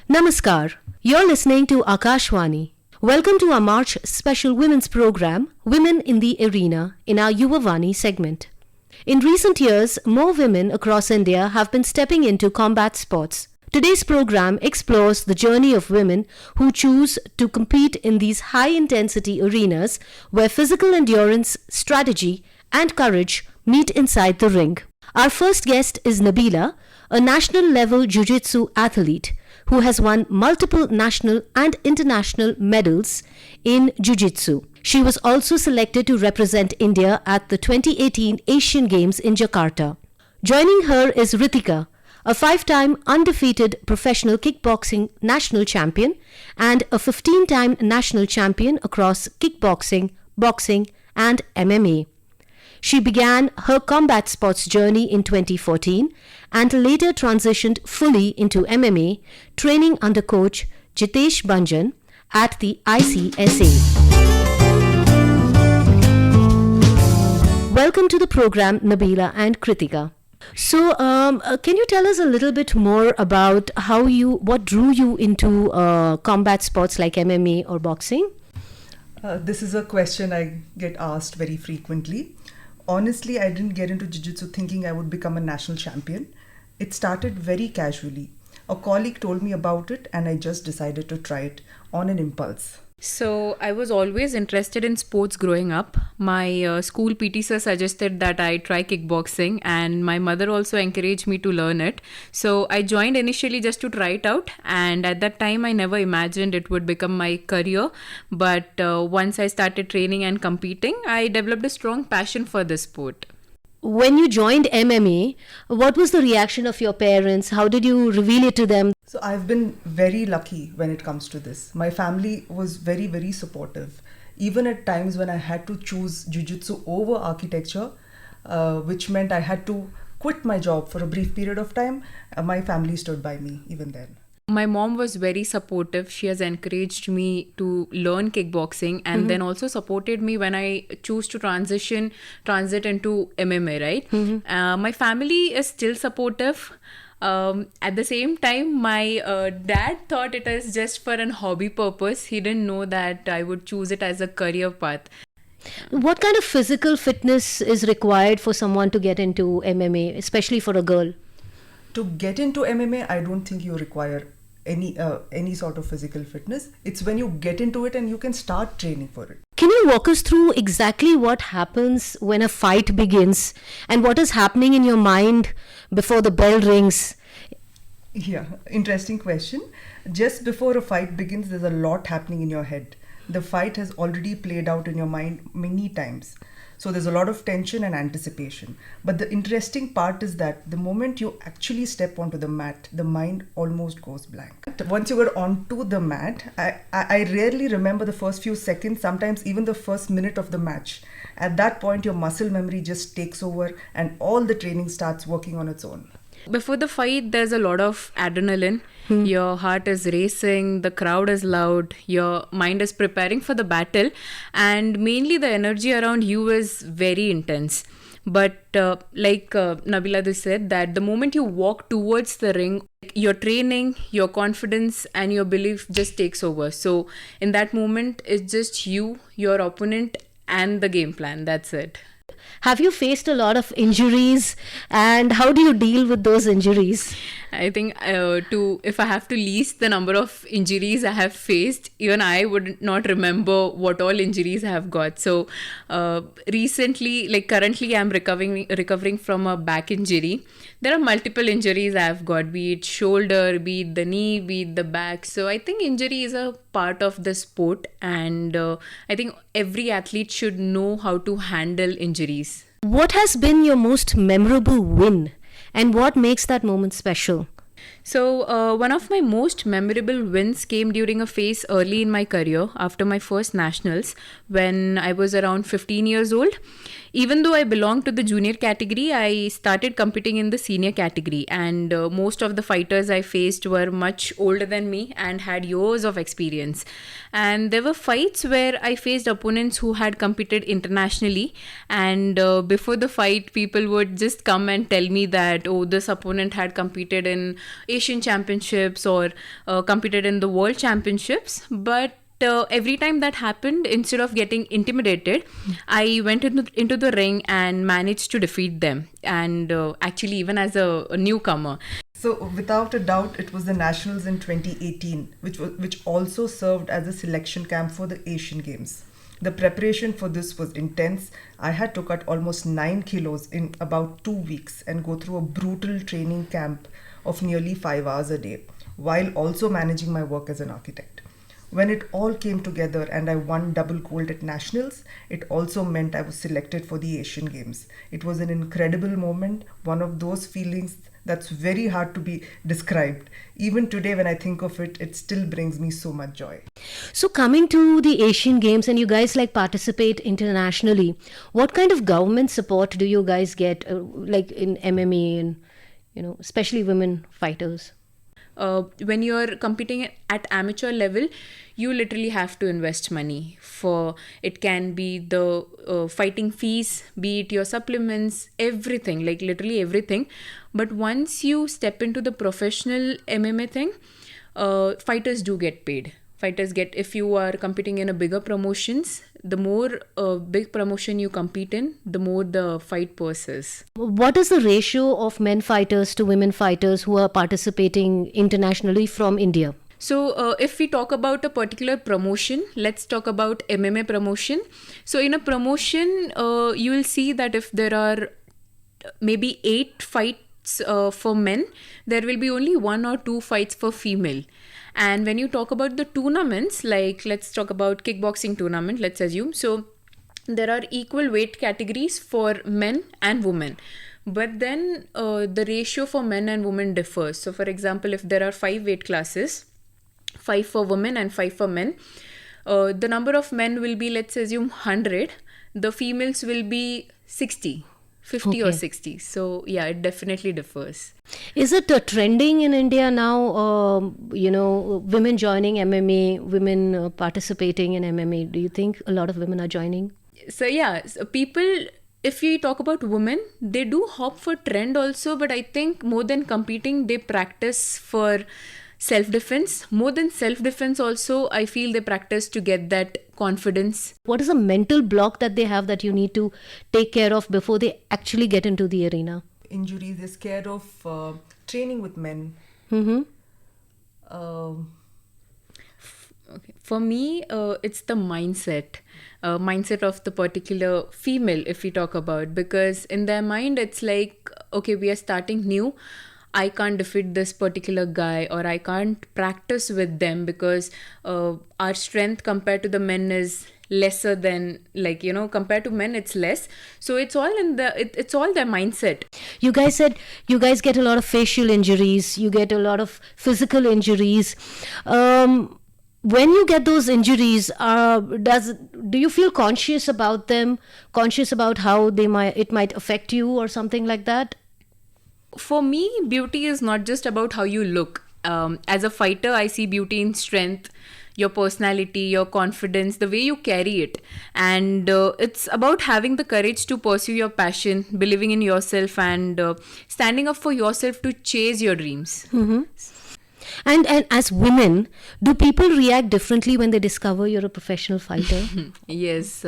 Namaskar. You're listening to Akashvani. Welcome to our March special women's program, Women in the Arena, in our Yuvavani segment. In recent years, more women across India have been stepping into combat sports. Today's program explores the journey of women who choose to compete in these high-intensity arenas where physical endurance, strategy, and courage meet inside the ring. Our first guest is Nabila, a national-level Jujitsu athlete who has won multiple national and international medals in Jujitsu. She was also selected to represent India at the 2018 Asian Games in Jakarta. Joining her is Ritika, a 5-time undefeated professional kickboxing national champion and a 15-time national champion across kickboxing, boxing, and MMA. She began her combat sports journey in 2014 and later transitioned fully into MMA, training under coach Jitesh Banjan at the ICSA. Welcome to the program, Nabila and Kritika. So, can you tell us a little bit more about what drew you into combat sports like MMA or boxing? This is a question I get asked very frequently. Honestly, I didn't get into Jiu-Jitsu thinking I would become a national champion. It started very casually. A colleague told me about it and I just decided to try it on an impulse. So I was always interested in sports growing up. My school PT sir suggested that I try kickboxing and my mother also encouraged me to learn it. So I joined initially just to try it out, and at that time I never imagined it would become my career. But once I started training and competing, I developed a strong passion for this sport. When you joined MMA, what was the reaction of your parents? How did you reveal it to them? So I've been very lucky when it comes to this. My family was very, very supportive. Even at times when I had to choose Jiu-Jitsu over architecture, which meant I had to quit my job for a brief period of time, my family stood by me even then. My mom was very supportive. She has encouraged me to learn kickboxing and then also supported me when I choose to transit into MMA, right? My family is still supportive. At the same time, my dad thought it is just for an hobby purpose. He didn't know that I would choose it as a career path. What kind of physical fitness is required for someone to get into MMA, especially for a girl? To get into MMA, I don't think you require any sort of physical fitness. It's when you get into it and you can start training for it. Can you walk us through exactly what happens when a fight begins and what is happening in your mind before the bell rings? Yeah, interesting question. Just before a fight begins, there's a lot happening in your head. The fight has already played out in your mind many times. So there's a lot of tension and anticipation. But the interesting part is that the moment you actually step onto the mat, the mind almost goes blank. Once you get onto the mat, I rarely remember the first few seconds, sometimes even the first minute of the match. At that point, your muscle memory just takes over and all the training starts working on its own. Before the fight, there's a lot of adrenaline. Your heart is racing, the crowd is loud, your mind is preparing for the battle, and mainly the energy around you is very intense. But like Nabila said, that the moment you walk towards the ring, your training, your confidence and your belief just takes over. So in that moment, it's just you, your opponent and the game plan. That's it. Have you faced a lot of injuries and how do you deal with those injuries? I think if I have to list the number of injuries I have faced, even I would not remember what all injuries I have got. So recently, like currently I'm recovering from a back injury. There are multiple injuries I have got, be it shoulder, be it the knee, be it the back. So I think injury is a part of the sport, and I think every athlete should know how to handle injuries. What has been your most memorable win and what makes that moment special? So, one of my most memorable wins came during a phase early in my career after my first nationals when I was around 15 years old. Even though I belonged to the junior category, I started competing in the senior category, and most of the fighters I faced were much older than me and had years of experience. And there were fights where I faced opponents who had competed internationally, and before the fight, people would just come and tell me that, oh, this opponent had competed in Asian Championships or competed in the World Championships. But every time that happened, instead of getting intimidated, I went into the ring and managed to defeat them. And actually, even as a newcomer. So, without a doubt, it was the Nationals in 2018, which also served as a selection camp for the Asian Games. The preparation for this was intense. I had to cut almost 9 kilos in about 2 weeks and go through a brutal training camp of nearly 5 hours a day, while also managing my work as an architect. When it all came together and I won double gold at Nationals, it also meant I was selected for the Asian Games. It was an incredible moment, one of those feelings that's very hard to be described. Even today, when I think of it, it still brings me so much joy. So coming to the Asian Games, and you guys like participate internationally, what kind of government support do you guys get, like in MMA and, especially women fighters? When you're competing at amateur level, you literally have to invest money. For it can be the fighting fees, be it your supplements, everything, like literally everything. But once you step into the professional MMA thing, fighters do get paid. Fighters get, if you are competing in a bigger promotions, the more big promotion you compete in, the more the fight purse is. What is the ratio of men fighters to women fighters who are participating internationally from India? So if we talk about a particular promotion, let's talk about MMA promotion. So in a promotion, you will see that if there are maybe 8 fights for men, there will be only 1 or 2 fights for female. And when you talk about the tournaments, like let's talk about kickboxing tournament, let's assume. So there are equal weight categories for men and women. But then the ratio for men and women differs. So for example, if there are 5 weight classes, 5 for women and 5 for men, the number of men will be, let's assume, 100. The females will be 60. 50 or 60. So yeah, it definitely differs. Is it trending in India now, women joining MMA, women participating in MMA? Do you think a lot of women are joining? So yeah, so people, if we talk about women, they do hop for trend also, but I think more than competing, they practice for self-defense. More than self-defense also, I feel they practice to get that confidence. What is a mental block that they have that you need to take care of before they actually get into the arena? Injuries, they're scared of training with men. Mm-hmm. Okay. For me, it's the mindset of the particular female, if we talk about, because in their mind, it's like, okay, we are starting new. I can't defeat this particular guy, or I can't practice with them because our strength compared to the men is lesser than, compared to men it's less. So it's all in it's all their mindset. You guys said you guys get a lot of facial injuries, you get a lot of physical injuries. When you get those injuries, do you feel conscious about them, conscious about how it might affect you or something like that? For me, beauty is not just about how you look. As a fighter, I see beauty in strength, your personality, your confidence, the way you carry it. And it's about having the courage to pursue your passion, believing in yourself, and standing up for yourself to chase your dreams. Mm-hmm. And as women, do people react differently when they discover you're a professional fighter? Yes.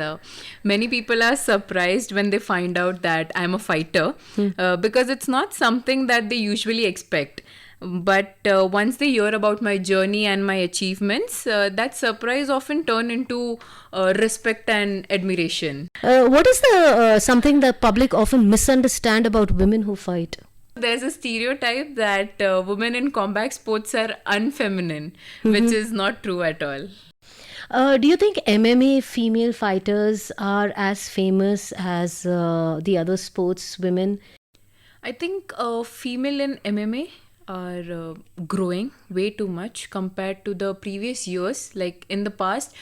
Many people are surprised when they find out that I'm a fighter because it's not something that they usually expect. But once they hear about my journey and my achievements, that surprise often turn into respect and admiration. What is the something the public often misunderstand about women who fight? There's a stereotype that women in combat sports are unfeminine, which is not true at all. Do you think MMA female fighters are as famous as the other sports women? I think female in MMA are growing way too much compared to the previous years. Like in the past,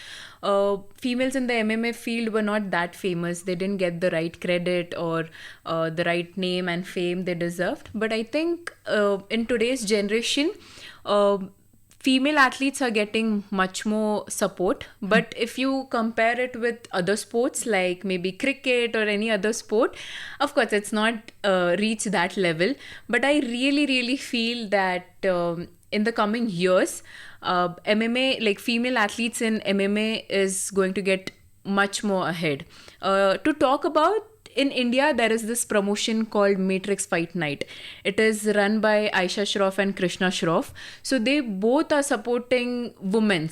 females in the MMA field were not that famous. They didn't get the right credit or the right name and fame they deserved. But I think in today's generation, female athletes are getting much more support. But if you compare it with other sports like maybe cricket or any other sport, of course it's not reached that level. But I really feel that in the coming years, MMA, like female athletes in MMA is going to get much more ahead. To talk about, in India, there is this promotion called Matrix Fight Night. It is run by Aisha Shroff and Krishna Shroff. So they both are supporting women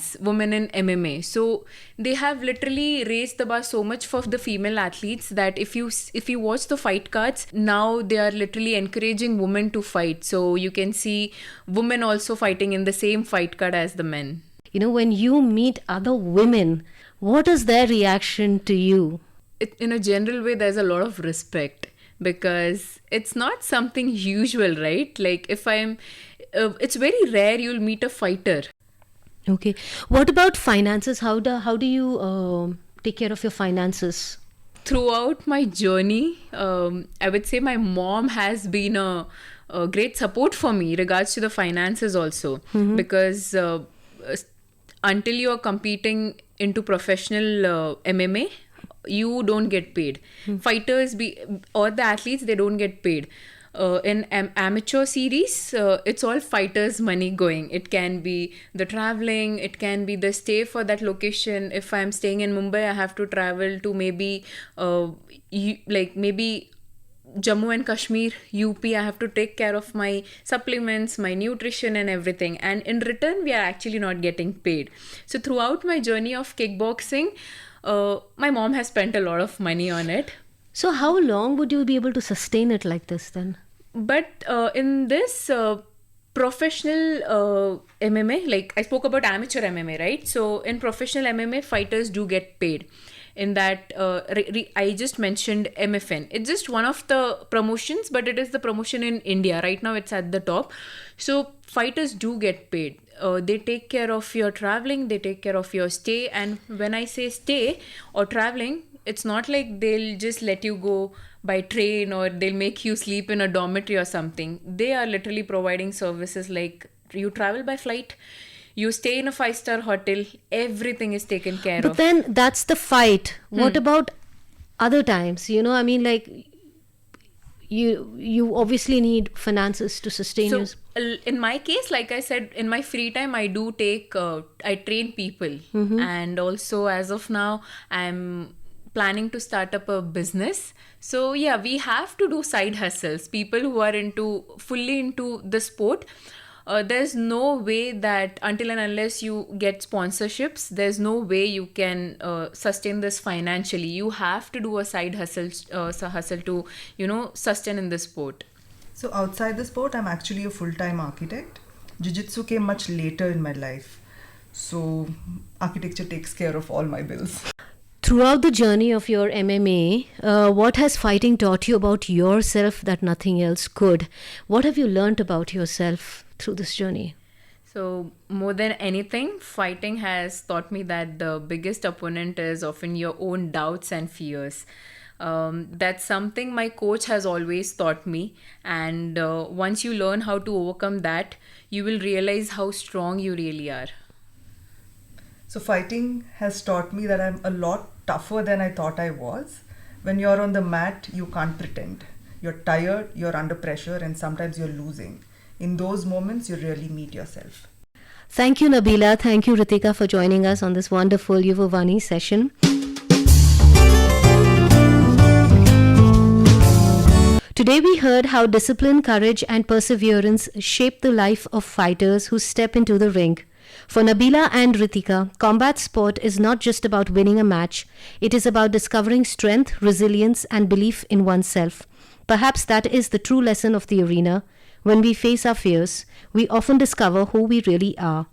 in MMA. So they have literally raised the bar so much for the female athletes that if you watch the fight cards, now they are literally encouraging women to fight. So you can see women also fighting in the same fight card as the men. When you meet other women, what is their reaction to you? In a general way, there's a lot of respect because it's not something usual, right? Like it's very rare you'll meet a fighter. Okay. What about finances? How do you take care of your finances? Throughout my journey, I would say my mom has been a great support for me regards to the finances also, because until you're competing into professional MMA, you don't get paid. Fighters or the athletes, they don't get paid. In amateur series, it's all fighters' money going. It can be the traveling, it can be the stay for that location. If I'm staying in Mumbai, I have to travel to maybe maybe Jammu and Kashmir, UP. I have to take care of my supplements, my nutrition and everything. And in return, we are actually not getting paid. So throughout my journey of kickboxing, my mom has spent a lot of money on it. So how long would you be able to sustain it like this then? But in this professional MMA, like I spoke about amateur MMA, right? So in professional MMA, fighters do get paid. In that, I just mentioned MFN. It's just one of the promotions, but it is the promotion in India. Right now, it's at the top. So fighters do get paid. They take care of your traveling, they take care of your stay. And when I say stay or traveling, it's not like they'll just let you go by train or they'll make you sleep in a dormitory or something. They are literally providing services like you travel by flight, you stay in a 5-star hotel, everything is taken care of. But then that's the fight. What about other times? I mean, like, you obviously need finances to sustain So you. in my case, like I said, in my free time, I do I train people. And also as of now, I'm planning to start up a business. So yeah, we have to do side hustles. People who are fully into the sport, there's no way that until and unless you get sponsorships, there's no way you can sustain this financially. You have to do a side hustle to sustain in this sport. So outside the sport, I'm actually a full-time architect. Jujitsu came much later in my life. So architecture takes care of all my bills. Throughout the journey of your MMA, what has fighting taught you about yourself that nothing else could? What have you learnt about yourself through this journey? So more than anything, fighting has taught me that the biggest opponent is often your own doubts and fears. That's something my coach has always taught me. And once you learn how to overcome that, you will realize how strong you really are. So fighting has taught me that I'm a lot tougher than I thought I was. When you're on the mat, you can't pretend. You're tired, you're under pressure, and sometimes you're losing. In those moments, you really meet yourself. Thank you, Nabila. Thank you, Ritika, for joining us on this wonderful Yuvavani session. Today we heard how discipline, courage and perseverance shape the life of fighters who step into the ring. For Nabila and Ritika, combat sport is not just about winning a match. It is about discovering strength, resilience and belief in oneself. Perhaps that is the true lesson of the arena. When we face our fears, we often discover who we really are.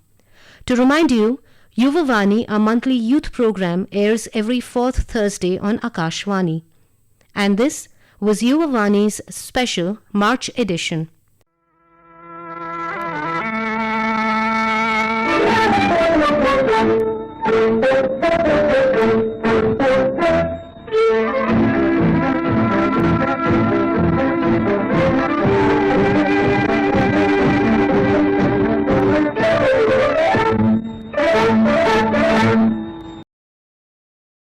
To remind you, Yuvavani, our monthly youth program, airs every 4th Thursday on Akashvani. And this was Yuvavani's special March edition.